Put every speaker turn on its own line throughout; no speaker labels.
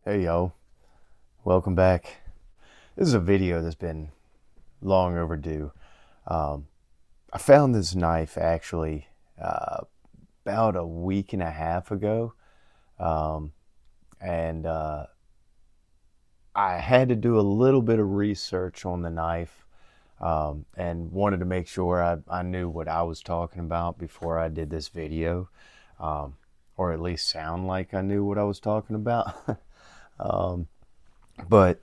Hey yo, welcome back. This is a video that's been long overdue. Um, I found this knife actually about a week and a half ago, um, and I had to do a little bit of research on the knife and wanted to make sure I knew what I was talking about before I did this video, um, or at least sound like I knew what I was talking about. um, but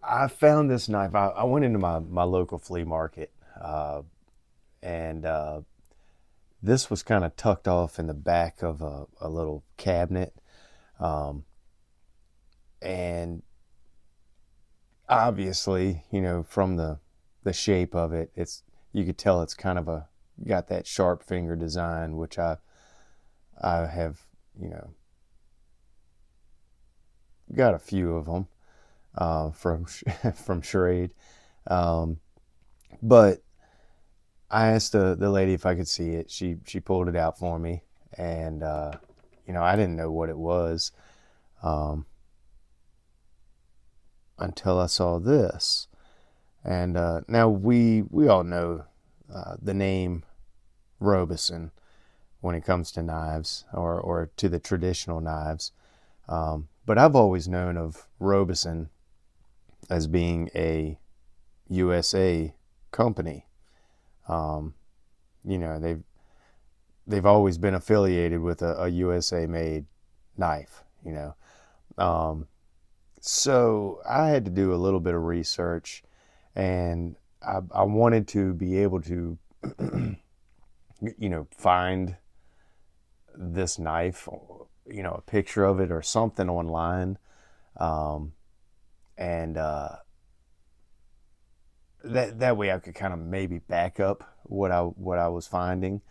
I found this knife. I went into my local flea market, and this was kind of tucked off in the back of a little cabinet. Um, and obviously, from the shape of it, you could tell it's kind of got that sharp finger design, which I have, you know, got a few of them from from Charade. Um, but I asked the lady if I could see it. She pulled it out for me, and I didn't know what it was um, until I saw this. And now we all know the name Robeson when it comes to knives or to the traditional knives. But I've always known of Robeson as being a USA company. Um, they've always been affiliated with a USA made knife. Um, so I had to do a little bit of research, and I wanted to be able to, find this knife, a picture of it or something online, um, and that way I could kind of maybe back up what I was finding,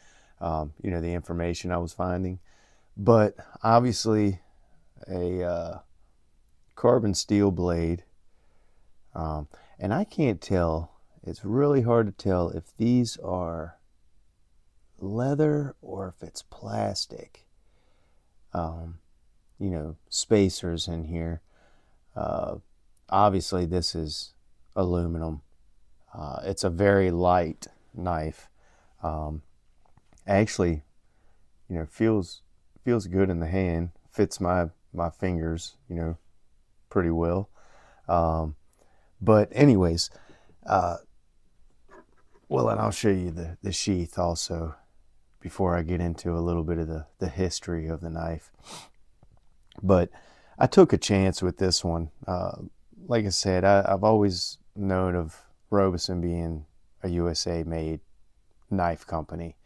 the information I was finding. But obviously, a carbon steel blade, and I can't tell. It's really hard to tell if these are leather or if it's plastic. Spacers in here. Uh, Obviously, this is aluminum. It's a very light knife. Um, Actually, feels good in the hand. Fits my fingers, pretty well. Um, but anyways, uh, well, and I'll show you the sheath also before I get into a little bit of the history of the knife. But I took a chance with this one. Like I said, I've always known of Robeson being a USA made knife company.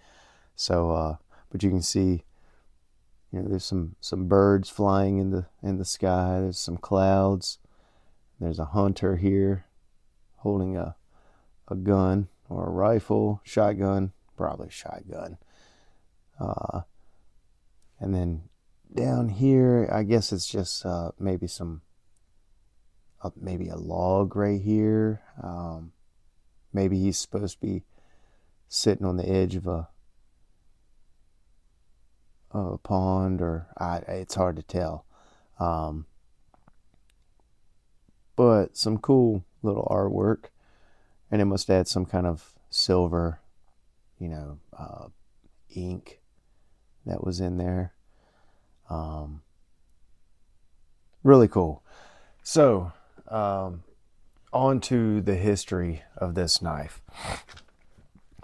So, but you can see, there's some birds flying in the sky. There's some clouds. There's a hunter here holding a gun or a rifle, shotgun, probably shotgun. Uh, and then down here, I guess it's just maybe a log right here. Maybe he's supposed to be sitting on the edge of a pond, or it's hard to tell. Um, but some cool little artwork, and it must add some kind of silver, ink that was in there. Um, Really cool. So, on to the history of this knife.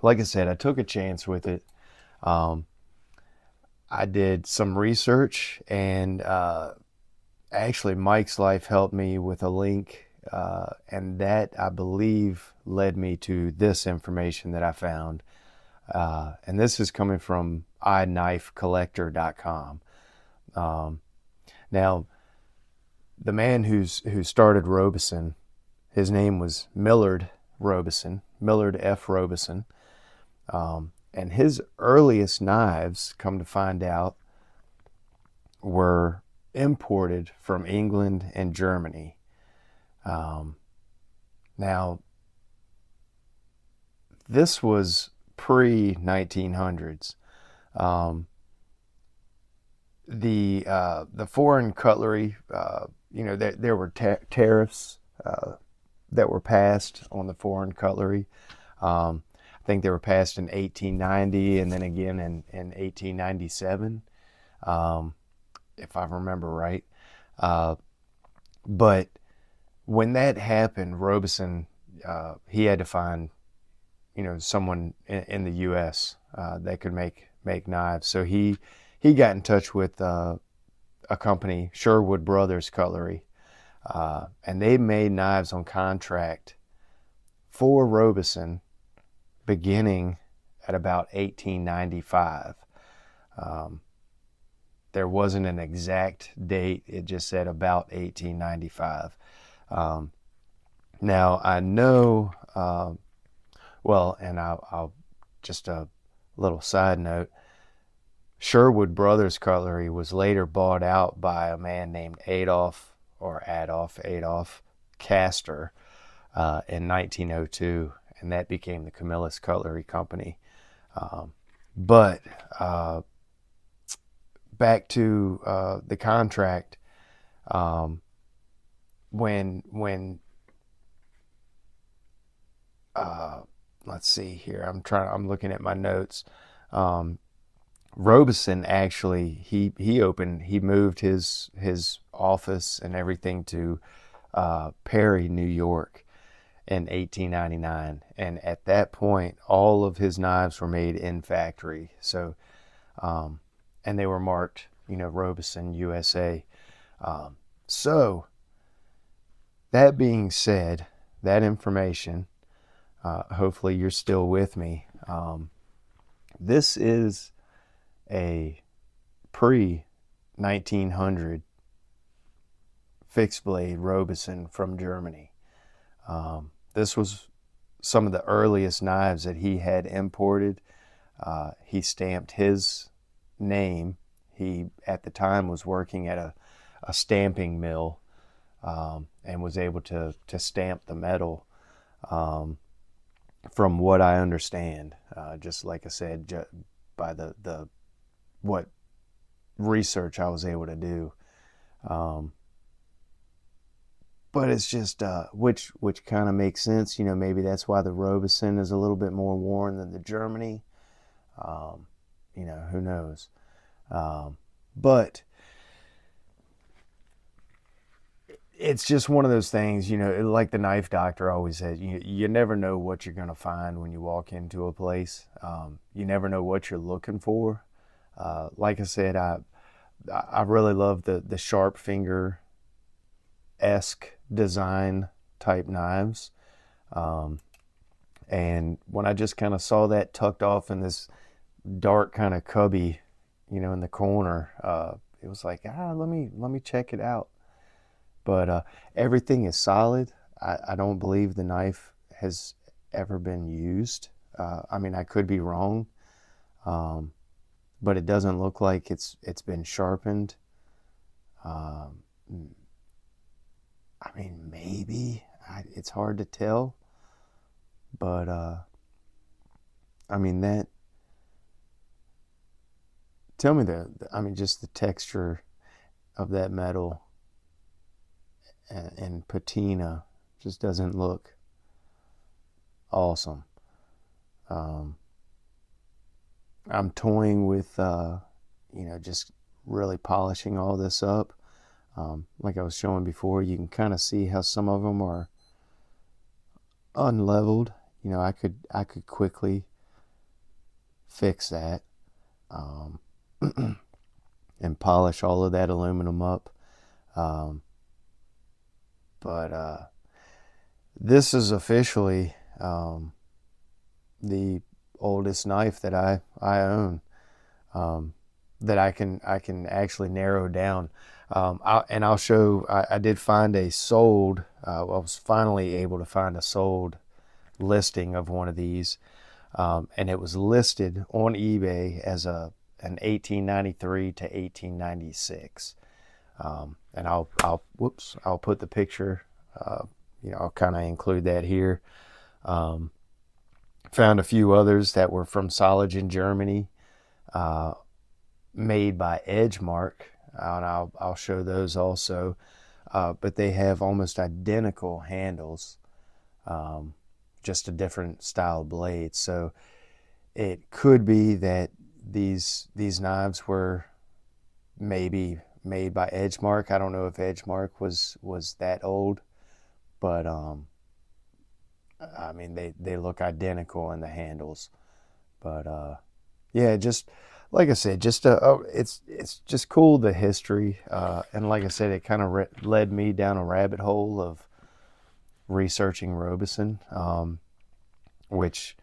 Like I said, I took a chance with it. Um, I did some research, and actually, Mike's Life helped me with a link, and that, I believe, led me to this information that I found. And this is coming from iknifecollector.com. Now, the man who started Robeson, his name was Millard Robeson, Millard F. Robeson. And his earliest knives, come to find out, were imported from England and Germany. Now, this was pre-1900s. Um, the foreign cutlery, there were tariffs that were passed on the foreign cutlery. I think they were passed in 1890 and then again in 1897, if I remember right. But when that happened, Robeson, he had to find, someone in the U.S. That could make knives. So he got in touch with a company, Sherwood Brothers Cutlery, and they made knives on contract for Robeson beginning at about 1895. There wasn't an exact date. It just said about 1895. Now I know, and I'll just a little side note. Sherwood Brothers Cutlery was later bought out by a man named Adolf Castor in 1902, and that became the Camillus Cutlery Company. But back to the contract, when let's see here. I'm looking at my notes. Robeson actually he moved his office and everything to Perry, New York in 1899, and at that point all of his knives were made in factory. So and they were marked, Robeson USA. So that being said, that information, hopefully you're still with me. This is a pre-1900 fixed blade Robeson from Germany. This was some of the earliest knives that he had imported. He stamped his name. He at the time was working at a stamping mill, and was able to stamp the metal. From what I understand, just like I said, by the what research I was able to do, but it's just which kind of makes sense. Maybe that's why the Robeson is a little bit more worn than the Germany. Who knows? But it's just one of those things, like the knife doctor always says, you never know what you're going to find when you walk into a place. You never know what you're looking for. Like I said, I really love the sharp finger-esque design type knives. And when I just kind of saw that tucked off in this dark kind of cubby, in the corner, it was like, let me check it out. But everything is solid. I don't believe the knife has ever been used. I could be wrong, but it doesn't look like it's been sharpened. Maybe. It's hard to tell. But that. Tell me just the texture of that metal and patina just doesn't look awesome. I'm toying with, just really polishing all this up. Like I was showing before, you can kind of see how some of them are unleveled. I could quickly fix that, and polish all of that aluminum up. But this is officially the oldest knife that I own, that I can actually narrow down. I'll show. I did find a sold. I was finally able to find a sold listing of one of these, and it was listed on eBay as an 1893 to 1896. And I'll put the picture. I'll kind of include that here. Found a few others that were from Soligen, Germany. made by Edgemark, and I'll show those also. But they have almost identical handles, just a different style blade. So it could be that these knives were maybe made by Edgemark. I don't know if Edgemark was that old, but I mean they look identical in the handles. But yeah, just like I said, just it's just cool, the history, and like I said, it kind of led me down a rabbit hole of researching Robeson, which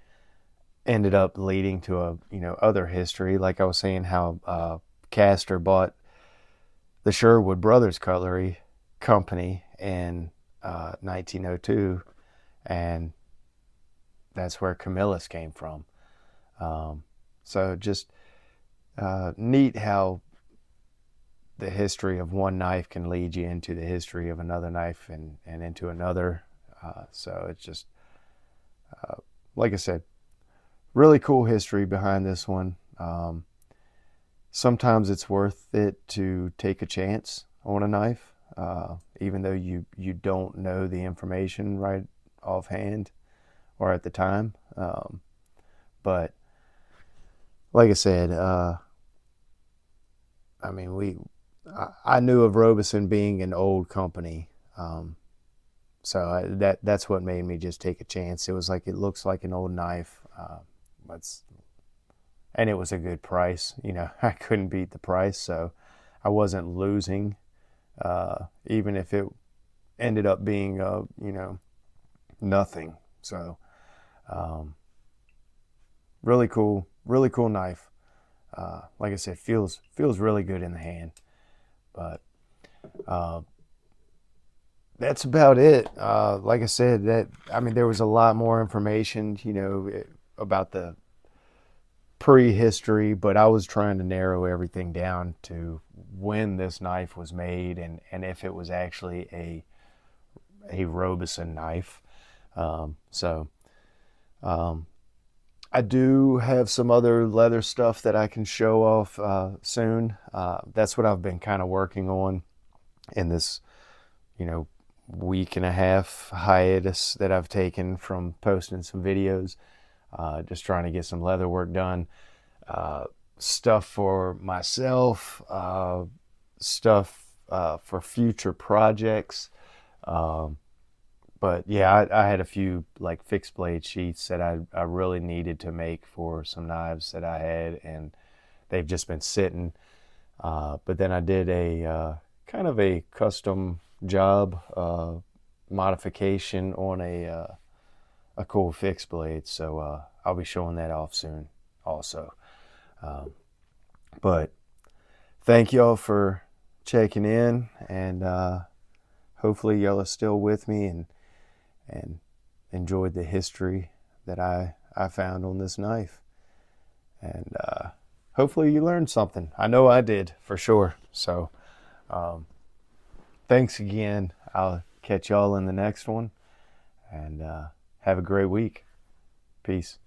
ended up leading to a other history. Like I was saying, how Castor bought the Sherwood Brothers Cutlery Company in 1902, and that's where Camillus came from. So just neat how the history of one knife can lead you into the history of another knife, and into another. So it's just, like I said, really cool history behind this one. Sometimes it's worth it to take a chance on a knife, even though you don't know the information right offhand or at the time. But like I said, I mean, I knew of Robeson being an old company, so that's what made me just take a chance. It was like, it looks like an old knife, and it was a good price. I couldn't beat the price, so I wasn't losing, even if it ended up being nothing. So really cool knife. Like I said, feels really good in the hand. But that's about it. Like I said, there was a lot more information, about the prehistory, but I was trying to narrow everything down to when this knife was made, and if it was actually a Robeson knife. I do have some other leather stuff that I can show off soon. That's what I've been kind of working on in this, week and a half hiatus that I've taken from posting some videos. Just trying to get some leather work done. Stuff for myself, stuff for future projects. But yeah, I had a few like fixed blade sheaths that I really needed to make for some knives that I had, and they've just been sitting. But then I did a kind of a custom job modification on a cool fixed blade, so I'll be showing that off soon also. But thank y'all for checking in, and hopefully y'all are still with me and enjoyed the history that I found on this knife. And hopefully you learned something. I know I did, for sure. So thanks again. I'll catch y'all in the next one, and have a great week. Peace.